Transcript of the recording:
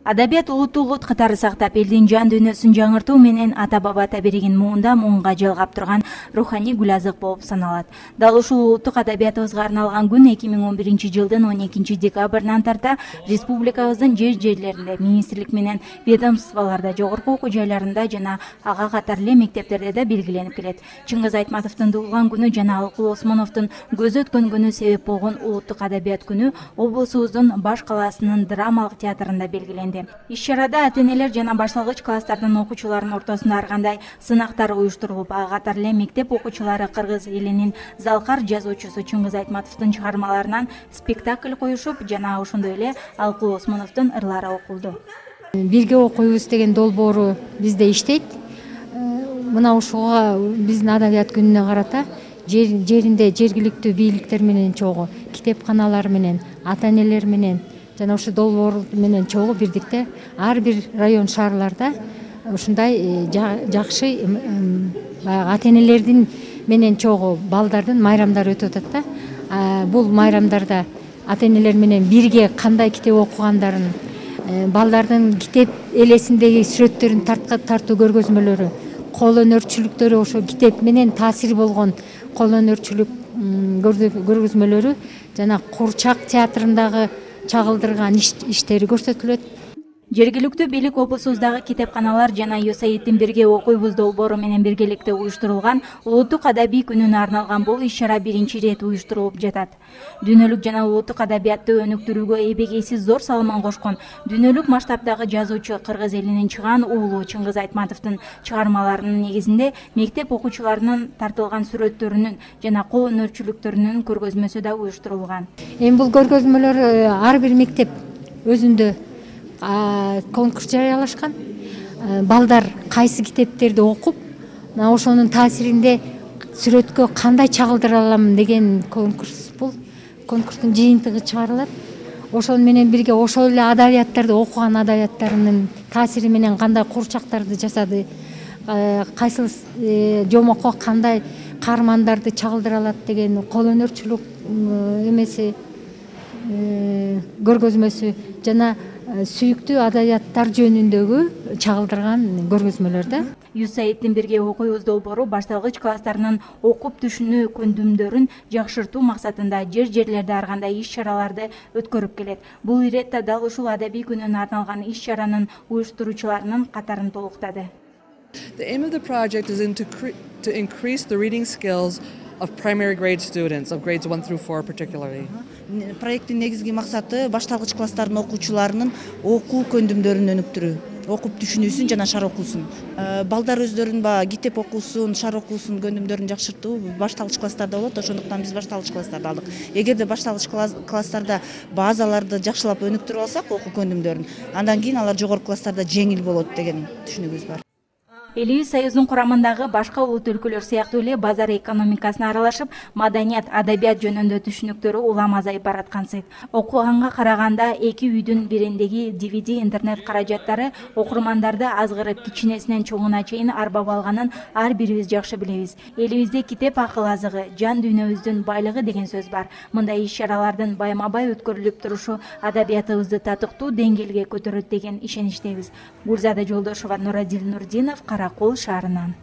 Адабият улут катары сактап, элдин жан дүйнөсүн жаңыртуу менен ата баба табиригин муунга жалгап турган руханий гүл азык болуп саналат. Дал ушул улуттук адабиятыбызга арналган күн 2011-жылдын 12-декабрынан тарта республикабыздын жерлеринде, министрлик менен ведомстволордо, жогорку окуу жайларында жана ага катар эле мектептерде да белгиленип келет. Чыңгыз Айтматовдун туулган күнү жана Алыкул Осмоновдун көз өткөн күнү себеп болгон улуттук адабият күнү облусубуздун баш калаасынын драмалык театрында белгиленди. Иш-чарада ата-энелер жана башталгыч класстардын окуучуларынын ортосунда ар кандай сынактар уюштурулуп, ага катар эле мектеп окуучулары кыргыз элинин залкар жазуучусу Чыңгыз Айтматовдун чыгармаларынан спектакль коюшуп, жана ошондой эле Алыкул Осмоновдун ырлары окулду. Бирге окуйбуз деген долбоору бизде иштейт. Мына ушуга биздин адабият күнүнө карата жеринде жергиликтүү бийликтер менен чогуу, китепканалар менен, ата-энелер менен жана ошо долбоор менен чогуу бирдикте ар бир район шаарларда ушундай жакшы ата-энелердин менен чогуу балдардын майрамдары өтүп атат да. Бул майрамдарда ата-энелер менен бирге кандай китеп окугандарын, балдардын китеп элесиндеги сүрөттөрүн тартуу көргөзмөлөрү, кол өнөрчүлүктөрү, ошо китеп менен таасир болгон кол өнөрчүлүк көргөзмөлөрү жана Курчак театрындагы чагылдырган иштери көрсөтүлөт. Жергиликтүү бийлик облусубуздагы китепканалар жана USAID-тин бирге окуйбуз долбоору менен биргеликте уюштурулган улуттук адабий күнүнө арналган бул иш-чара биринчи ирет уюштурулуп жатат. Дүйнөлүк жана улуттук адабиятты өнүктүрүүгө эбегейсиз зор салымын кошкон дүйнөлүк масштабдагы жазуучу кыргыз элинин чыгаан уулу Чыңгыз Айтматовдун чыгармаларынын негизинде мектеп окуучуларынын тартылган сүрөттөрүнүн жана кол өнөрчүлүктөрүнүн көргөзмөсү да уюштурулган. Эми бул көргөзмөлөр ар бир мектеп өзүндө конкурс жарыялашкан. Балдар кайсы китептерди окуп, ошонун таасиринде сүрөткө кандай чагылдыра алам деген конкурс бул. Конкурстун жыйынтыгы чыгарылат. Ошол менен бирге ошол эле адабияттарды окуган адабияттарынын таасири менен кандай курчактарды жасады, кайсыл жомокко кандай каармандарды чагылдыра алат деген кол өнөрчүлүк эмеси көргөзмөсү жана сүйүктүү адабияттар жөнүндөгү чагылдырган көргөзмөлөр да. USAID-тин бирге окуйбуз долбоору башталгыч класстарынын окуп түшүнүү көндүмдөрүн жакшыртуу максатында жерлерде ар кандай иш-чараларды өткөрүп келет. Бул иретте дал ушул адабий күнүнө арналган иш-чаранын уюштуруучуларынын катарын толуктады. The aim of the project is to increase the reading skills of primary grade students, of grades 1 through 4 particularly. Проекттин негизги максаты башталгыч класстардын окуучуларынын окуу көндүмдөрүн өнүктүрүү, окуп түшүнүүсүн жана шар окуусун. Балдар өздөрүнүн китеп окуусун, шар окуусун көндүмдөрүн жакшыртуу башталгыч класстарда болот, ошондуктан биз башталгыч класстарды алдык. Эгерде башталгыч класстарда базаларды жакшылап өнүктүрүп алсак окуу көндүмдөрүн, андан кийин алар жогорку класстарда жеңил болот деген түшүнүгүбүз бар. Элибиз Союздун курамындагы башка улут өлкөлөр сыяктуу эле базар экономикасына аралашып, маданият, адабият жөнүндө түшүнүктөрү улам азайып бараткансыйт. Окуганга караганда эки үйдүн бириндеги DVD интернет каражаттары окурмандарды азгырып, кичинесинен чоңуна чейин арбап алганын ар бирибиз жакшы билебиз. Элибизде китеп акыл азыгы, жан дүйнөбүздүн байлыгы деген сөз бар. Мындай иш-чаралардын байма-бай өткөрүлүп турушу адабиятыбызды татыктуу деңгээлге көтөрөт деген ишеничтебиз. Гүлзада Жолдошева, Нурадил Нурдинов, Каракол шаарынан.